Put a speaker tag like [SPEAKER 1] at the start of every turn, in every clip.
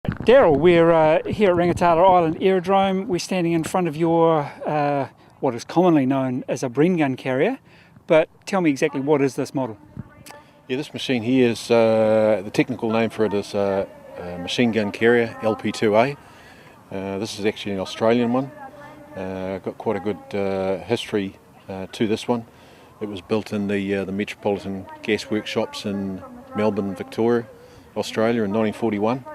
[SPEAKER 1] Darryl, we're here at Rangitata Island Aerodrome. We're standing in front of your, what is commonly known as a Bren gun carrier, but tell me exactly what is this model?
[SPEAKER 2] Yeah, this machine here is, the technical name for it is a machine gun carrier, LP2A. This is actually an Australian one. Got quite a good history to this one. It was built in the Metropolitan Gas Workshops in Melbourne, Victoria, Australia in 1941.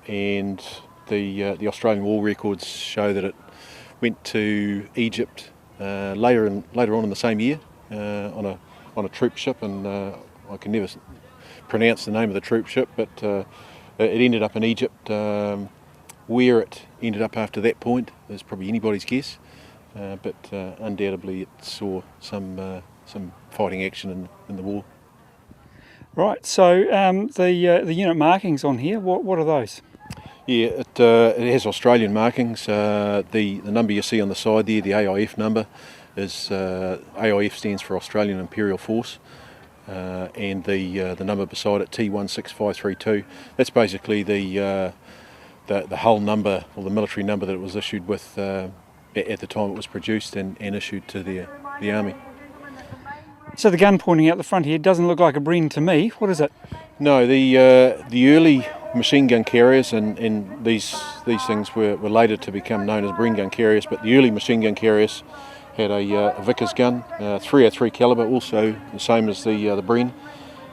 [SPEAKER 2] And the Australian war records show that it went to Egypt later on in the same year on a troop ship, and I can never pronounce the name of the troop ship, but it ended up in Egypt. Where it ended up after that point is probably anybody's guess, but undoubtedly it saw some fighting action in the war.
[SPEAKER 1] Right, so the unit markings on here, what are those?
[SPEAKER 2] Yeah, it has Australian markings. The number you see on the side there, the AIF number, is AIF stands for Australian Imperial Force, and the number beside it, T16532. That's basically the hull number, or the military number that it was issued with at the time it was produced and issued to the army.
[SPEAKER 1] So the gun pointing out the front here doesn't look like a Bren to me. What is it?
[SPEAKER 2] No, the early machine gun carriers, and these things were later to become known as Bren gun carriers, but the early machine gun carriers had a Vickers gun, 303 calibre, also the same as the Bren,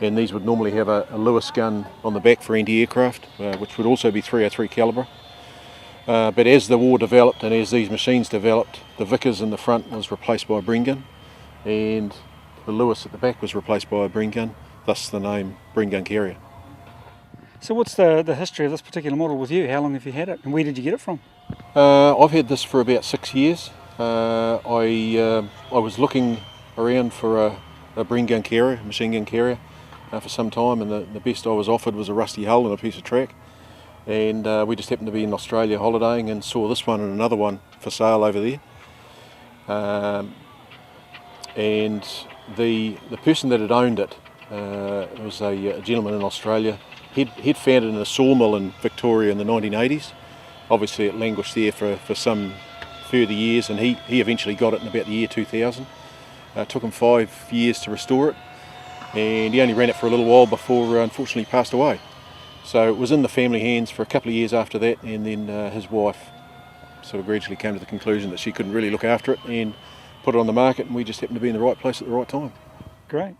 [SPEAKER 2] and these would normally have a Lewis gun on the back for anti-aircraft, which would also be 303 calibre. But as the war developed and as these machines developed, the Vickers in the front was replaced by a Bren gun, and the Lewis at the back was replaced by a Bren gun, thus the name Bren gun carrier.
[SPEAKER 1] So what's the history of this particular model with you? How long have you had it, and where did you get it from?
[SPEAKER 2] I've had this for about 6 years. I was looking around for a Bren gun carrier, machine gun carrier, for some time, and the best I was offered was a rusty hull and a piece of track. And we just happened to be in Australia holidaying and saw this one and another one for sale over there. And the person that had owned it was a gentleman in Australia. He'd found it in a sawmill in Victoria in the 1980s. Obviously it languished there for some further years, and he eventually got it in about the year 2000. It took him 5 years to restore it, and he only ran it for a little while before unfortunately passed away. So it was in the family hands for a couple of years after that, and then his wife sort of gradually came to the conclusion that she couldn't really look after it and put it on the market, and we just happened to be in the right place at the right time.
[SPEAKER 1] Great.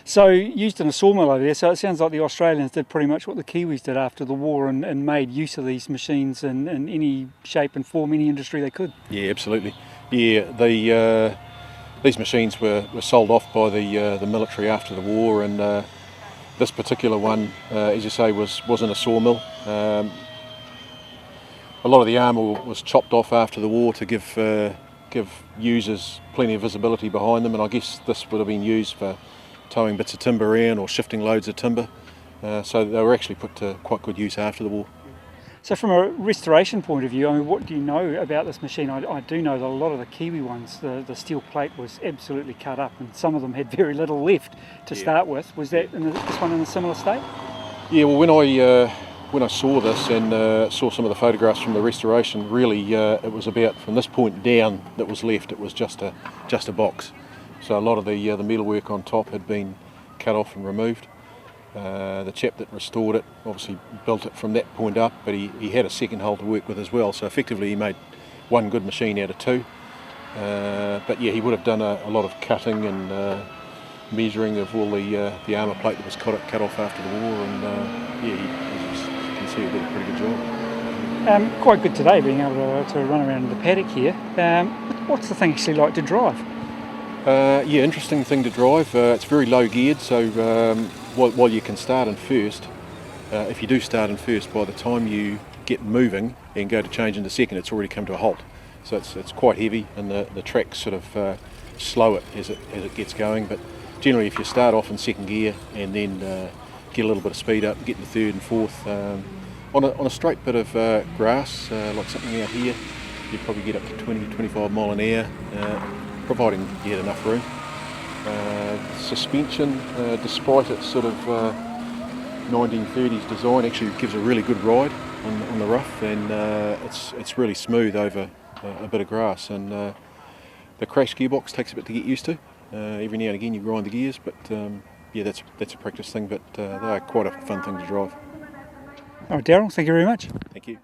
[SPEAKER 1] So used in a sawmill over there, so it sounds like the Australians did pretty much what the Kiwis did after the war and made use of these machines in any shape and form, any industry they could.
[SPEAKER 2] Yeah, absolutely. Yeah, these machines were sold off by the military after the war, and this particular one, as you say, was in a sawmill. A lot of the armour was chopped off after the war to give users plenty of visibility behind them, and I guess this would have been used for towing bits of timber around or shifting loads of timber, so they were actually put to quite good use after the war.
[SPEAKER 1] So from a restoration point of view, I mean, what do you know about this machine? I do know that a lot of the Kiwi ones, the steel plate was absolutely cut up, and some of them had very little left to start with. Was that this one in a similar state?
[SPEAKER 2] Yeah, well, when I saw this and saw some of the photographs from the restoration, really it was about from this point down that was left. It was just a box. So a lot of the metalwork on top had been cut off and removed. The chap that restored it obviously built it from that point up, but he had a second hull to work with as well. So effectively he made one good machine out of two. But yeah, he would have done a lot of cutting and measuring of all the armour plate that was cut off after the war, and he did a pretty good job.
[SPEAKER 1] Quite good today being able to run around in the paddock here. What's the thing actually like to drive?
[SPEAKER 2] Yeah, interesting thing to drive. It's very low geared, so while you can start in first, if you do start in first, by the time you get moving and go to change into second, it's already come to a halt. So it's quite heavy, and the tracks sort of slow it as it gets going. But generally, if you start off in second gear and then get a little bit of speed up, get into third and fourth, on a straight bit of grass, like something out here, you'd probably get up to 20-25 mile an hour, providing you had enough room. Suspension, despite its sort of 1930s design. Actually gives a really good ride on the rough, and it's really smooth over a bit of grass. And the crash gearbox takes a bit to get used to. Every now and again you grind the gears, but yeah, that's a practice thing, but they are quite a fun thing to drive.
[SPEAKER 1] Oh, Darryl, thank you very much.
[SPEAKER 2] Thank you.